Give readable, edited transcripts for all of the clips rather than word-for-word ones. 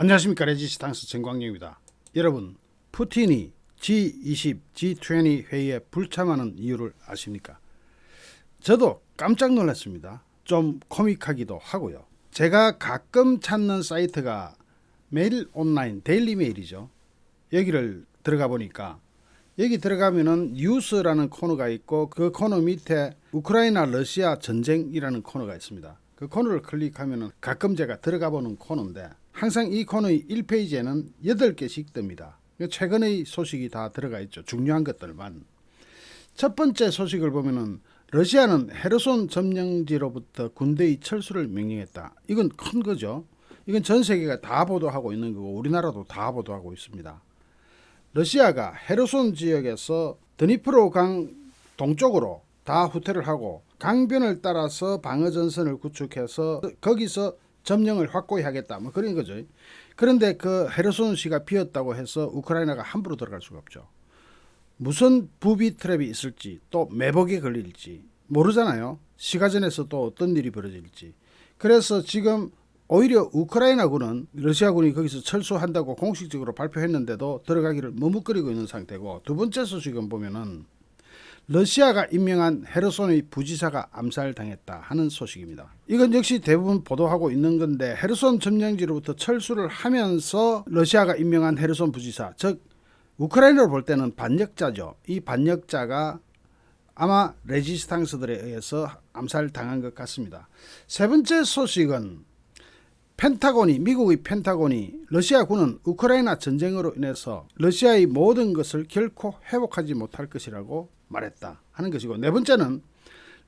안녕하십니까. 레지스탕스 정광영입니다. 여러분, 푸틴이 G20, G20 회의에 불참하는 이유를 아십니까? 저도 깜짝 놀랐습니다. 좀 코믹하기도 하고요. 제가 가끔 찾는 사이트가 메일 온라인 데일리 메일이죠. 여기를 들어가 보니까 여기 들어가면은 뉴스라는 코너가 있고 그 코너 밑에 우크라이나 러시아 전쟁이라는 코너가 있습니다. 그 코너를 클릭하면은 가끔 제가 들어가 보는 코너인데 항상 이 코너의 1페이지에는 8개씩 뜹니다. 최근의 소식이 다 들어가 있죠. 중요한 것들만. 첫 번째 소식을 보면은 러시아는 헤르손 점령지로부터 군대의 철수를 명령했다. 이건 큰 거죠. 이건 전 세계가 다 보도하고 있는 거고 우리나라도 다 보도하고 있습니다. 러시아가 헤르손 지역에서 드니프로 강 동쪽으로 다 후퇴를 하고 강변을 따라서 방어전선을 구축해서 거기서 점령을 확고히 하겠다. 뭐 그런 거죠. 그런데 그 헤르손시가 비었다고 해서 우크라이나가 함부로 들어갈 수가 없죠. 무슨 부비 트랩이 있을지 또 매복에 걸릴지 모르잖아요. 시가전에서 또 어떤 일이 벌어질지. 그래서 지금 오히려 우크라이나군은 러시아군이 거기서 철수한다고 공식적으로 발표했는데도 들어가기를 머뭇거리고 있는 상태고, 두 번째 소식은 보면은 러시아가 임명한 헤르손의 부지사가 암살당했다 하는 소식입니다. 이건 역시 대부분 보도하고 있는 건데, 헤르손 점령지로부터 철수를 하면서 러시아가 임명한 헤르손 부지사, 즉 우크라이나로 볼 때는 반역자죠. 이 반역자가 아마 레지스탕스들에 의해서 암살당한 것 같습니다. 세 번째 소식은 미국의 펜타곤이 러시아군은 우크라이나 전쟁으로 인해서 러시아의 모든 것을 결코 회복하지 못할 것이라고 말했다 하는 것이고, 네 번째는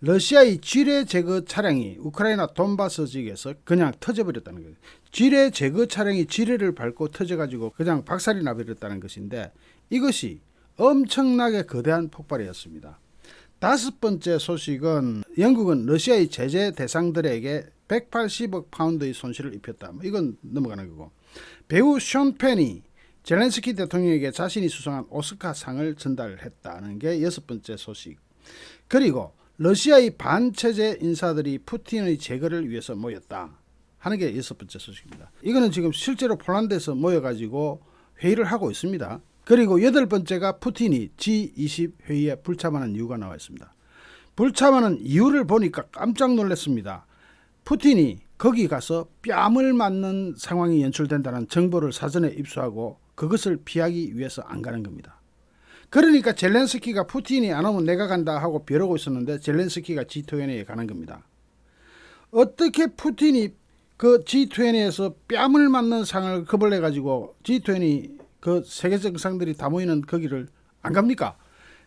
러시아의 지뢰 제거 차량이 우크라이나 돈바스 지역에서 그냥 터져버렸다는 거예요. 지뢰 제거 차량이 지뢰를 밟고 터져가지고 그냥 박살이 나버렸다는 것인데, 이것이 엄청나게 거대한 폭발이었습니다. 다섯 번째 소식은 영국은 러시아의 제재 대상들에게 180억 파운드의 손실을 입혔다. 이건 넘어가는 거고, 배우 션 펜이 젤렌스키 대통령에게 자신이 수상한 오스카상을 전달했다는 게 여섯 번째 소식. 그리고 러시아의 반체제 인사들이 푸틴의 제거를 위해서 모였다 하는 게 여섯 번째 소식입니다. 이거는 지금 실제로 폴란드에서 모여가지고 회의를 하고 있습니다. 그리고 여덟 번째가 푸틴이 G20 회의에 불참하는 이유가 나와 있습니다. 불참하는 이유를 보니까 깜짝 놀랐습니다. 푸틴이 거기 가서 뺨을 맞는 상황이 연출된다는 정보를 사전에 입수하고 그것을 피하기 위해서 안 가는 겁니다. 그러니까 젤렌스키가 푸틴이 안 오면 내가 간다 하고 벼르고 있었는데 젤렌스키가 G20에 가는 겁니다. 어떻게 푸틴이 그 G20에서 뺨을 맞는 상을 겁을 내가지고 G20 그 세계 정상들이 다 모이는 거기를 안 갑니까?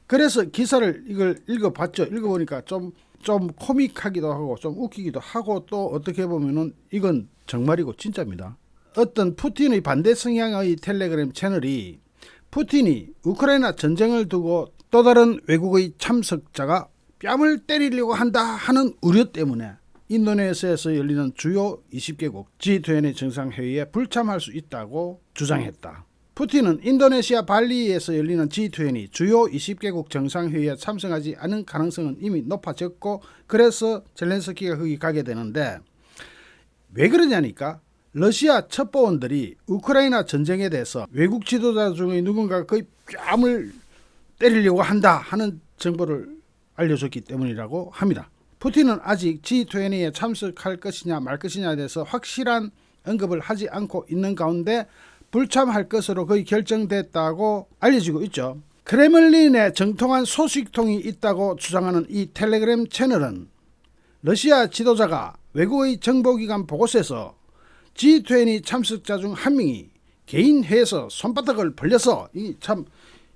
그래서 기사를 이걸 읽어봤죠. 읽어보니까 좀 코믹하기도 하고 좀 웃기기도 하고, 또 어떻게 보면은 이건 정말이고 진짜입니다. 어떤 푸틴의 반대 성향의 텔레그램 채널이 푸틴이 우크라이나 전쟁을 두고 또 다른 외국의 참석자가 뺨을 때리려고 한다 하는 우려 때문에 인도네시아에서 열리는 주요 20개국 G20 정상회의에 불참할 수 있다고 주장했다. 푸틴은 인도네시아 발리에서 열리는 G20 주요 20개국 정상회의에 참석하지 않은 가능성은 이미 높아졌고, 그래서 젤렌스키가 거기 가게 되는데, 왜 그러냐니까 러시아 첩보원들이 우크라이나 전쟁에 대해서 외국 지도자 중에 누군가가 거의 뺨을 때리려고 한다 하는 정보를 알려줬기 때문이라고 합니다. 푸틴은 아직 G20에 참석할 것이냐 말 것이냐에 대해서 확실한 언급을 하지 않고 있는 가운데 불참할 것으로 거의 결정됐다고 알려지고 있죠. 크레물린에 정통한 소식통이 있다고 주장하는 이 텔레그램 채널은 러시아 지도자가 외국의 정보기관 보고서에서 G20 참석자 중 한 명이 개인 회에서 손바닥을 벌려서, 이 참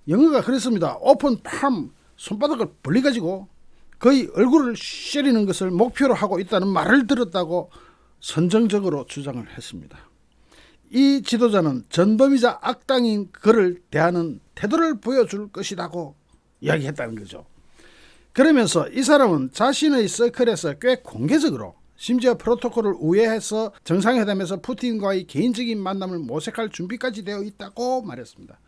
영어가 그랬습니다. 오픈 팜 손바닥을 벌려가지고 거의 얼굴을 쉐리는 것을 목표로 하고 있다는 말을 들었다고 선정적으로 주장을 했습니다. 이 지도자는 전범이자 악당인 그를 대하는 태도를 보여줄 것이라고 이야기했다는 거죠. 그러면서 이 사람은 자신의 서클에서 꽤 공개적으로, 심지어 프로토콜을 우회해서 정상회담에서 푸틴과의 개인적인 만남을 모색할 준비까지 되어 있다고 말했습니다.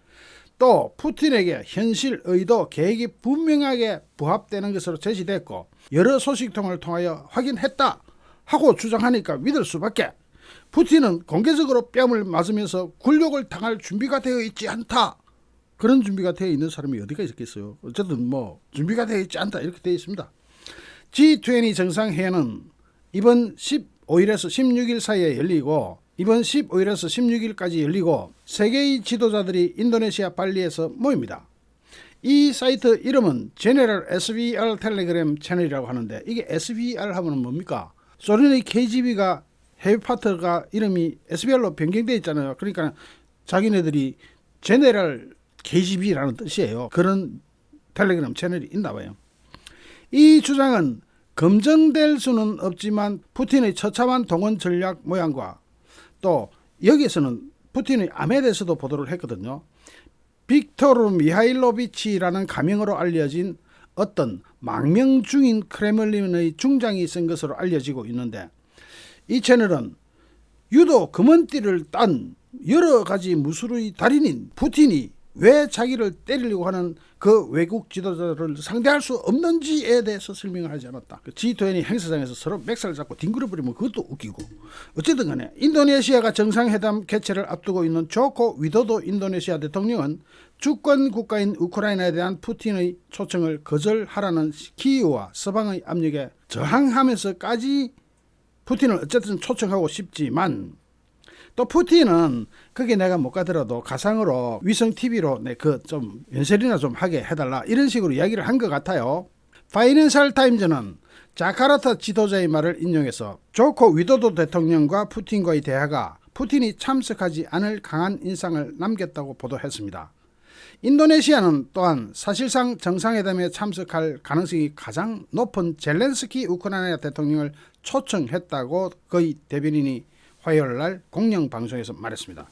또 푸틴에게 현실, 의도, 계획이 분명하게 부합되는 것으로 제시됐고 여러 소식통을 통하여 확인했다 하고 주장하니까 믿을 수밖에. 푸틴은 공개적으로 뺨을 맞으면서 굴욕을 당할 준비가 되어 있지 않다. 그런 준비가 되어 있는 사람이 어디가 있겠어요. 어쨌든 뭐 준비가 되어 있지 않다 이렇게 되어 있습니다. G20 정상회의는 이번 15일에서 16일 사이에 열리고 이번 15일에서 16일까지 열리고 세계의 지도자들이 인도네시아 발리에서 모입니다. 이 사이트 이름은 제네럴 SVR 텔레그램 채널이라고 하는데 이게 SVR 하면 뭡니까? 소련의 KGB가 해외 파트가 이름이 SVR로 변경되어 있잖아요. 그러니까 자기네들이 제네럴 KGB라는 뜻이에요. 그런 텔레그램 채널이 있나 봐요. 이 주장은 검증될 수는 없지만 푸틴의 처참한 동원 전략 모양과 또 여기에서는 푸틴의 암에 대해서도 보도를 했거든요. 빅토르 미하일로비치라는 가명으로 알려진 어떤 망명 중인 크레물린의 중장이 쓴 것으로 알려지고 있는데 이 채널은 유도 금은띠를 딴 여러 가지 무술의 달인인 푸틴이 왜 자기를 때리려고 하는 그 외국 지도자를 상대할 수 없는지에 대해서 설명을 하지 않았다. G20 행사장에서 서로 맥살 잡고 뒹굴어버리면 그것도 웃기고 어쨌든 간에 인도네시아가 정상회담 개최를 앞두고 있는 조코 위도도 인도네시아 대통령은 주권 국가인 우크라이나에 대한 푸틴의 초청을 거절하라는 키이우와 서방의 압력에 저항하면서까지 푸틴을 어쨌든 초청하고 싶지만 또 푸틴은 거기 내가 못 가더라도 가상으로 위성 TV로 그 좀 연설이나 좀 하게 해달라 이런 식으로 이야기를 한 것 같아요. 파이낸셜 타임즈는 자카르타 지도자의 말을 인용해서 조코 위도도 대통령과 푸틴과의 대화가 푸틴이 참석하지 않을 강한 인상을 남겼다고 보도했습니다. 인도네시아는 또한 사실상 정상회담에 참석할 가능성이 가장 높은 젤렌스키 우크라이나 대통령을 초청했다고 그의 대변인이 화요일날 공영방송에서 말했습니다.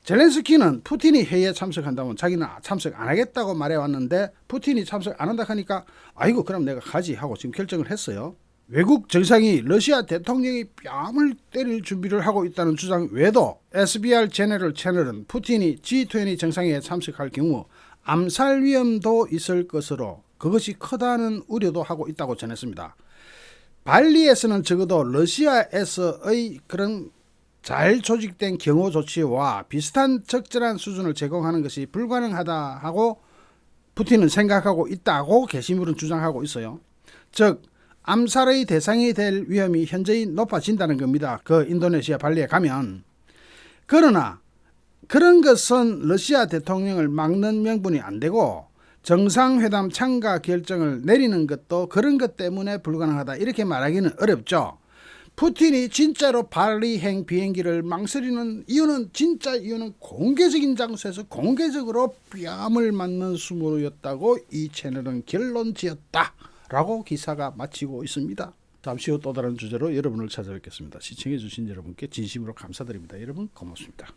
젤렌스키는 푸틴이 회의에 참석한다면 자기는 참석 안 하겠다고 말해왔는데 푸틴이 참석 안 한다 하니까 아이고 그럼 내가 가지 하고 지금 결정을 했어요. 외국 정상이 러시아 대통령이 뺨을 때릴 준비를 하고 있다는 주장 외에도 SBR 제네럴 채널은 푸틴이 G20 정상회의에 참석할 경우 암살 위험도 있을 것으로 그것이 크다는 우려도 하고 있다고 전했습니다. 발리에서는 적어도 러시아에서의 그런 잘 조직된 경호 조치와 비슷한 적절한 수준을 제공하는 것이 불가능하다 하고 푸틴은 생각하고 있다고 게시물은 주장하고 있어요. 즉 암살의 대상이 될 위험이 현저히 높아진다는 겁니다. 그 인도네시아 발리에 가면. 그러나 그런 것은 러시아 대통령을 막는 명분이 안 되고 정상회담 참가 결정을 내리는 것도 그런 것 때문에 불가능하다 이렇게 말하기는 어렵죠. 푸틴이 진짜로 발리행 비행기를 망설이는 이유는 진짜 이유는 공개적인 장소에서 공개적으로 뺨을 맞는 수모였다고 이 채널은 결론 지었다 라고 기사가 마치고 있습니다. 잠시 후 또 다른 주제로 여러분을 찾아뵙겠습니다. 시청해 주신 여러분께 진심으로 감사드립니다. 여러분 고맙습니다.